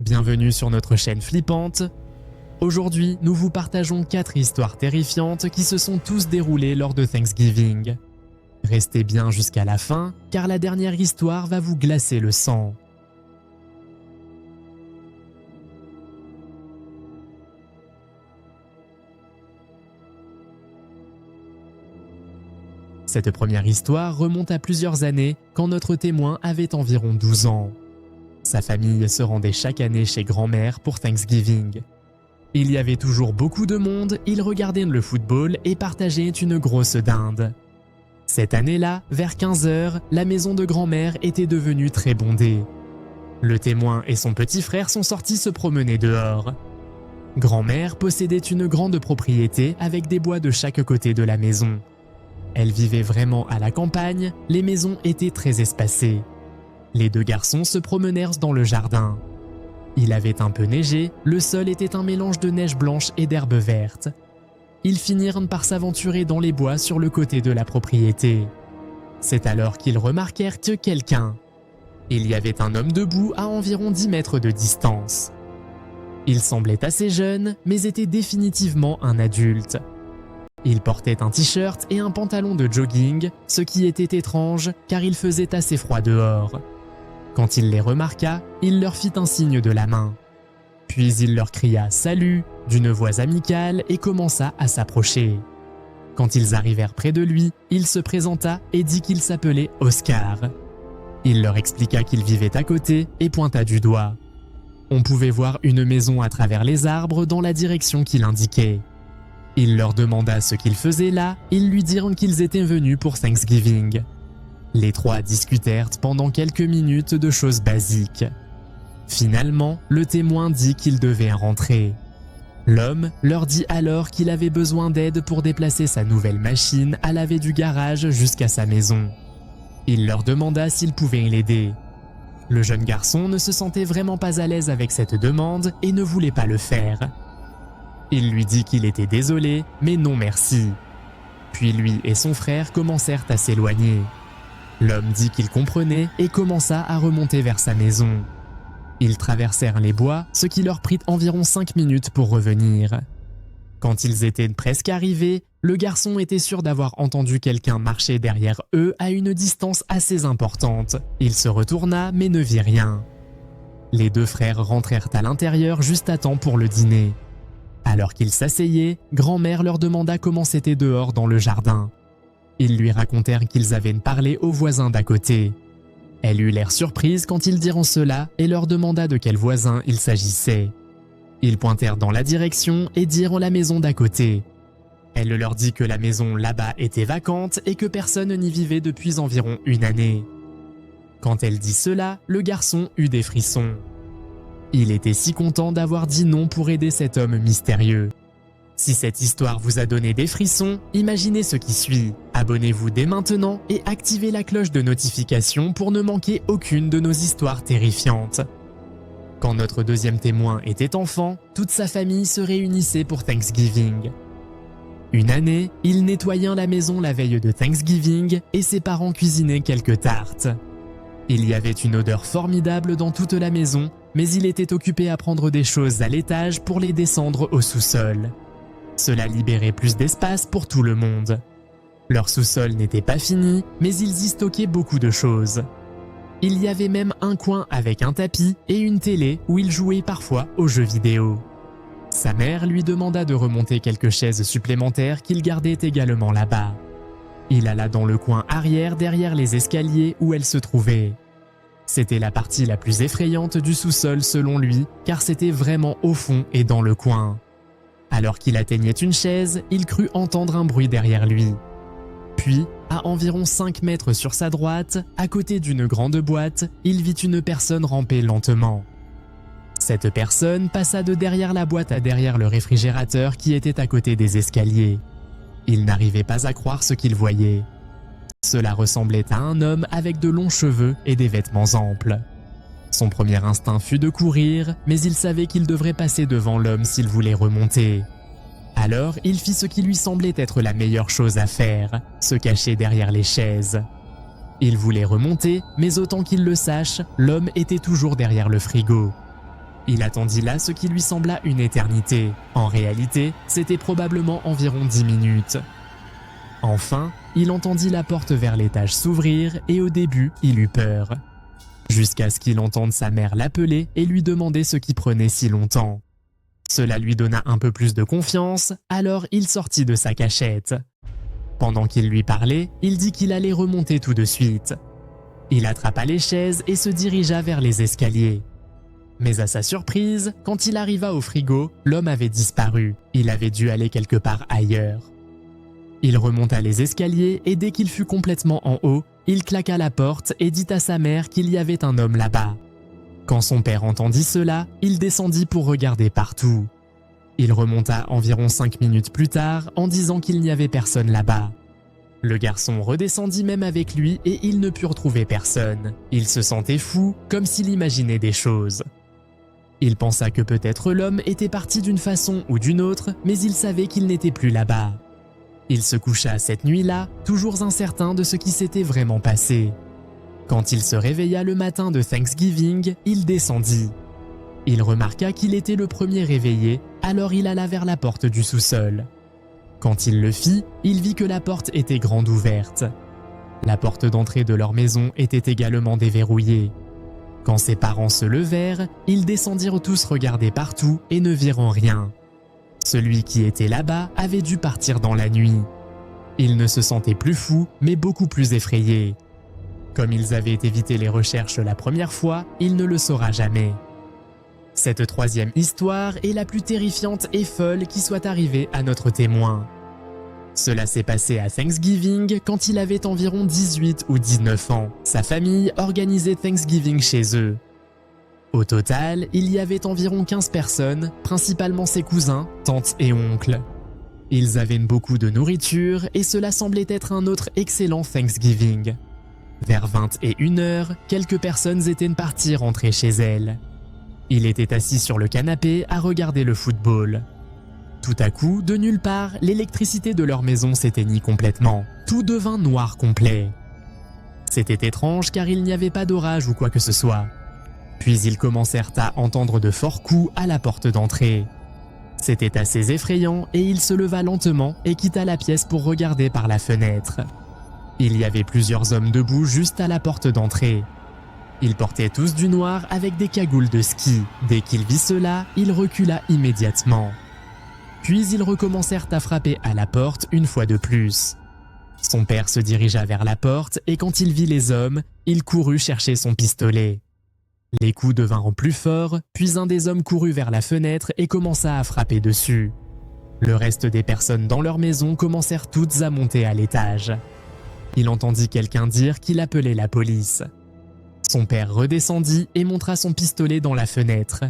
Bienvenue sur notre chaîne flippante. Aujourd'hui, nous vous partageons 4 histoires terrifiantes qui se sont tous déroulées lors de Thanksgiving. Restez bien jusqu'à la fin, car la dernière histoire va vous glacer le sang. Cette première histoire remonte à plusieurs années quand notre témoin avait environ 12 ans. Sa famille se rendait chaque année chez grand-mère pour Thanksgiving. Il y avait toujours beaucoup de monde, ils regardaient le football et partageaient une grosse dinde. Cette année-là, vers 15 h, la maison de grand-mère était devenue très bondée. Le témoin et son petit frère sont sortis se promener dehors. Grand-mère possédait une grande propriété avec des bois de chaque côté de la maison. Elle vivait vraiment à la campagne, les maisons étaient très espacées. Les deux garçons se promenèrent dans le jardin. Il avait un peu neigé, le sol était un mélange de neige blanche et d'herbe verte. Ils finirent par s'aventurer dans les bois sur le côté de la propriété. C'est alors qu'ils remarquèrent que quelqu'un. Il y avait un homme debout à environ 10 mètres de distance. Il semblait assez jeune, mais était définitivement un adulte. Il portait un t-shirt et un pantalon de jogging, ce qui était étrange car il faisait assez froid dehors. Quand il les remarqua, il leur fit un signe de la main. Puis il leur cria « Salut » d'une voix amicale et commença à s'approcher. Quand ils arrivèrent près de lui, il se présenta et dit qu'il s'appelait Oscar. Il leur expliqua qu'il vivait à côté et pointa du doigt. On pouvait voir une maison à travers les arbres dans la direction qu'il indiquait. Il leur demanda ce qu'ils faisaient là, ils lui dirent qu'ils étaient venus pour Thanksgiving. Les trois discutèrent pendant quelques minutes de choses basiques. Finalement, le témoin dit qu'il devait rentrer. L'homme leur dit alors qu'il avait besoin d'aide pour déplacer sa nouvelle machine à laver du garage jusqu'à sa maison. Il leur demanda s'ils pouvaient l'aider. Le jeune garçon ne se sentait vraiment pas à l'aise avec cette demande et ne voulait pas le faire. Il lui dit qu'il était désolé, mais non merci. Puis lui et son frère commencèrent à s'éloigner. L'homme dit qu'il comprenait et commença à remonter vers sa maison. Ils traversèrent les bois, ce qui leur prit environ 5 minutes pour revenir. Quand ils étaient presque arrivés, le garçon était sûr d'avoir entendu quelqu'un marcher derrière eux à une distance assez importante. Il se retourna mais ne vit rien. Les deux frères rentrèrent à l'intérieur juste à temps pour le dîner. Alors qu'ils s'asseyaient, grand-mère leur demanda comment c'était dehors dans le jardin. Ils lui racontèrent qu'ils avaient parlé aux voisins d'à côté. Elle eut l'air surprise quand ils dirent cela et leur demanda de quel voisin il s'agissait. Ils pointèrent dans la direction et dirent la maison d'à côté. Elle leur dit que la maison là-bas était vacante et que personne n'y vivait depuis environ 1 année. Quand elle dit cela, le garçon eut des frissons. Il était si content d'avoir dit non pour aider cet homme mystérieux. Si cette histoire vous a donné des frissons, imaginez ce qui suit. Abonnez-vous dès maintenant et activez la cloche de notification pour ne manquer aucune de nos histoires terrifiantes. Quand notre deuxième témoin était enfant, toute sa famille se réunissait pour Thanksgiving. Une année, il nettoyait la maison la veille de Thanksgiving et ses parents cuisinaient quelques tartes. Il y avait une odeur formidable dans toute la maison, mais il était occupé à prendre des choses à l'étage pour les descendre au sous-sol. Cela libérait plus d'espace pour tout le monde. Leur sous-sol n'était pas fini, mais ils y stockaient beaucoup de choses. Il y avait même un coin avec un tapis et une télé où il jouait parfois aux jeux vidéo. Sa mère lui demanda de remonter quelques chaises supplémentaires qu'il gardait également là-bas. Il alla dans le coin arrière derrière les escaliers où elle se trouvait. C'était la partie la plus effrayante du sous-sol selon lui, car c'était vraiment au fond et dans le coin. Alors qu'il atteignait une chaise, il crut entendre un bruit derrière lui. Puis, à environ 5 mètres sur sa droite, à côté d'une grande boîte, il vit une personne ramper lentement. Cette personne passa de derrière la boîte à derrière le réfrigérateur qui était à côté des escaliers. Il n'arrivait pas à croire ce qu'il voyait. Cela ressemblait à un homme avec de longs cheveux et des vêtements amples. Son premier instinct fut de courir, mais il savait qu'il devrait passer devant l'homme s'il voulait remonter. Alors, il fit ce qui lui semblait être la meilleure chose à faire, se cacher derrière les chaises. Il voulait remonter, mais autant qu'il le sache, l'homme était toujours derrière le frigo. Il attendit là ce qui lui sembla une éternité. En réalité, c'était probablement environ 10 minutes. Enfin, il entendit la porte vers l'étage s'ouvrir et au début, il eut peur. Jusqu'à ce qu'il entende sa mère l'appeler et lui demander ce qui prenait si longtemps. Cela lui donna un peu plus de confiance, alors il sortit de sa cachette. Pendant qu'il lui parlait, il dit qu'il allait remonter tout de suite. Il attrapa les chaises et se dirigea vers les escaliers. Mais à sa surprise, quand il arriva au frigo, l'homme avait disparu. Il avait dû aller quelque part ailleurs. Il remonta les escaliers et dès qu'il fut complètement en haut, il claqua la porte et dit à sa mère qu'il y avait un homme là-bas. Quand son père entendit cela, il descendit pour regarder partout. Il remonta environ 5 minutes plus tard en disant qu'il n'y avait personne là-bas. Le garçon redescendit même avec lui et ils ne purent trouver personne. Il se sentait fou, comme s'il imaginait des choses. Il pensa que peut-être l'homme était parti d'une façon ou d'une autre, mais il savait qu'il n'était plus là-bas. Il se coucha cette nuit-là, toujours incertain de ce qui s'était vraiment passé. Quand il se réveilla le matin de Thanksgiving, il descendit. Il remarqua qu'il était le premier réveillé, alors il alla vers la porte du sous-sol. Quand il le fit, il vit que la porte était grande ouverte. La porte d'entrée de leur maison était également déverrouillée. Quand ses parents se levèrent, ils descendirent tous regarder partout et ne virent rien. Celui qui était là-bas avait dû partir dans la nuit. Il ne se sentait plus fou, mais beaucoup plus effrayé. Comme ils avaient évité les recherches la première fois, il ne le saura jamais. Cette troisième histoire est la plus terrifiante et folle qui soit arrivée à notre témoin. Cela s'est passé à Thanksgiving quand il avait environ 18 ou 19 ans. Sa famille organisait Thanksgiving chez eux. Au total, il y avait environ 15 personnes, principalement ses cousins, tantes et oncles. Ils avaient beaucoup de nourriture et cela semblait être un autre excellent Thanksgiving. Vers 21h, quelques personnes étaient parties rentrer chez elles. Il était assis sur le canapé à regarder le football. Tout à coup, de nulle part, l'électricité de leur maison s'éteignit complètement. Tout devint noir complet. C'était étrange car il n'y avait pas d'orage ou quoi que ce soit. Puis ils commencèrent à entendre de forts coups à la porte d'entrée. C'était assez effrayant et il se leva lentement et quitta la pièce pour regarder par la fenêtre. Il y avait plusieurs hommes debout juste à la porte d'entrée. Ils portaient tous du noir avec des cagoules de ski. Dès qu'il vit cela, il recula immédiatement. Puis ils recommencèrent à frapper à la porte une fois de plus. Son père se dirigea vers la porte et quand il vit les hommes, il courut chercher son pistolet. Les coups devinrent plus forts, puis un des hommes courut vers la fenêtre et commença à frapper dessus. Le reste des personnes dans leur maison commencèrent toutes à monter à l'étage. Il entendit quelqu'un dire qu'il appelait la police. Son père redescendit et montra son pistolet dans la fenêtre.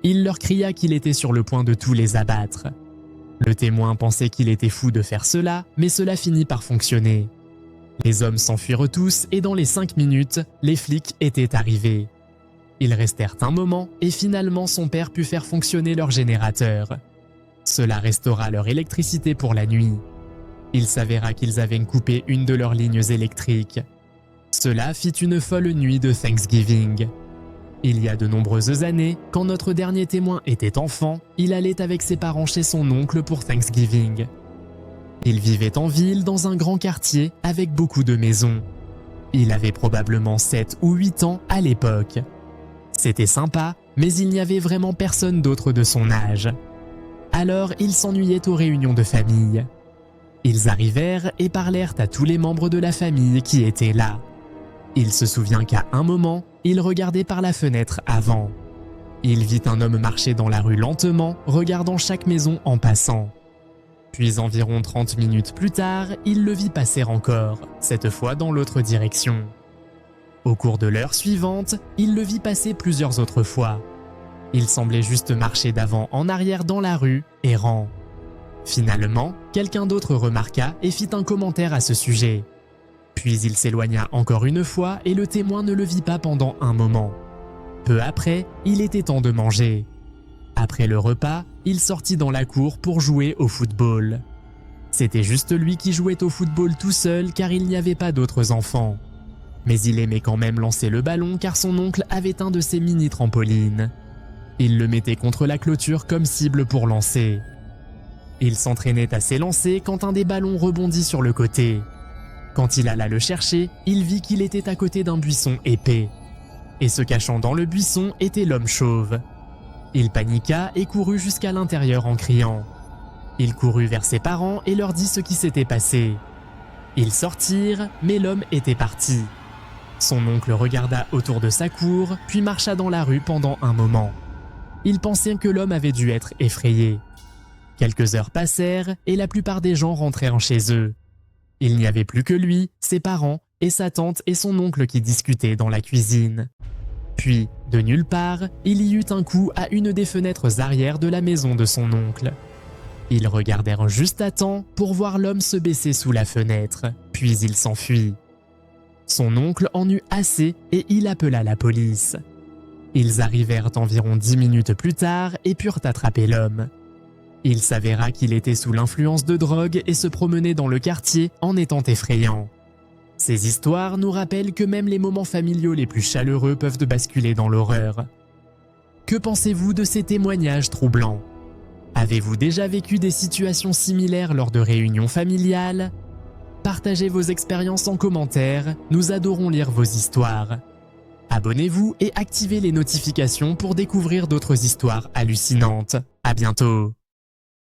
Il leur cria qu'il était sur le point de tous les abattre. Le témoin pensait qu'il était fou de faire cela, mais cela finit par fonctionner. Les hommes s'enfuirent tous et dans les 5 minutes, les flics étaient arrivés. Ils restèrent un moment et finalement son père put faire fonctionner leur générateur. Cela restaura leur électricité pour la nuit. Il s'avéra qu'ils avaient coupé une de leurs lignes électriques. Cela fit une folle nuit de Thanksgiving. Il y a de nombreuses années, quand notre dernier témoin était enfant, il allait avec ses parents chez son oncle pour Thanksgiving. Il vivait en ville dans un grand quartier avec beaucoup de maisons. Il avait probablement 7 ou 8 ans à l'époque. C'était sympa, mais il n'y avait vraiment personne d'autre de son âge. Alors il s'ennuyait aux réunions de famille. Ils arrivèrent et parlèrent à tous les membres de la famille qui étaient là. Il se souvient qu'à un moment, il regardait par la fenêtre avant. Il vit un homme marcher dans la rue lentement, regardant chaque maison en passant. Puis environ 30 minutes plus tard, il le vit passer encore, cette fois dans l'autre direction. Au cours de l'heure suivante, il le vit passer plusieurs autres fois. Il semblait juste marcher d'avant en arrière dans la rue, errant. Finalement, quelqu'un d'autre remarqua et fit un commentaire à ce sujet. Puis il s'éloigna encore une fois et le témoin ne le vit pas pendant un moment. Peu après, il était temps de manger. Après le repas, il sortit dans la cour pour jouer au football. C'était juste lui qui jouait au football tout seul car il n'y avait pas d'autres enfants. Mais il aimait quand même lancer le ballon car son oncle avait un de ses mini-trampolines. Il le mettait contre la clôture comme cible pour lancer. Il s'entraînait à s'élancer quand un des ballons rebondit sur le côté. Quand il alla le chercher, il vit qu'il était à côté d'un buisson épais. Et se cachant dans le buisson était l'homme chauve. Il paniqua et courut jusqu'à l'intérieur en criant. Il courut vers ses parents et leur dit ce qui s'était passé. Ils sortirent, mais l'homme était parti. Son oncle regarda autour de sa cour, puis marcha dans la rue pendant un moment. Il pensait que l'homme avait dû être effrayé. Quelques heures passèrent et la plupart des gens rentrèrent chez eux. Il n'y avait plus que lui, ses parents et sa tante et son oncle qui discutaient dans la cuisine. Puis, de nulle part, il y eut un coup à une des fenêtres arrière de la maison de son oncle. Ils regardèrent juste à temps pour voir l'homme se baisser sous la fenêtre, puis il s'enfuit. Son oncle en eut assez et il appela la police. Ils arrivèrent environ 10 minutes plus tard et purent attraper l'homme. Il s'avéra qu'il était sous l'influence de drogue et se promenait dans le quartier en étant effrayant. Ces histoires nous rappellent que même les moments familiaux les plus chaleureux peuvent basculer dans l'horreur. Que pensez-vous de ces témoignages troublants? Avez-vous déjà vécu des situations similaires lors de réunions familiales? Partagez vos expériences en commentaire, nous adorons lire vos histoires. Abonnez-vous et activez les notifications pour découvrir d'autres histoires hallucinantes. À bientôt!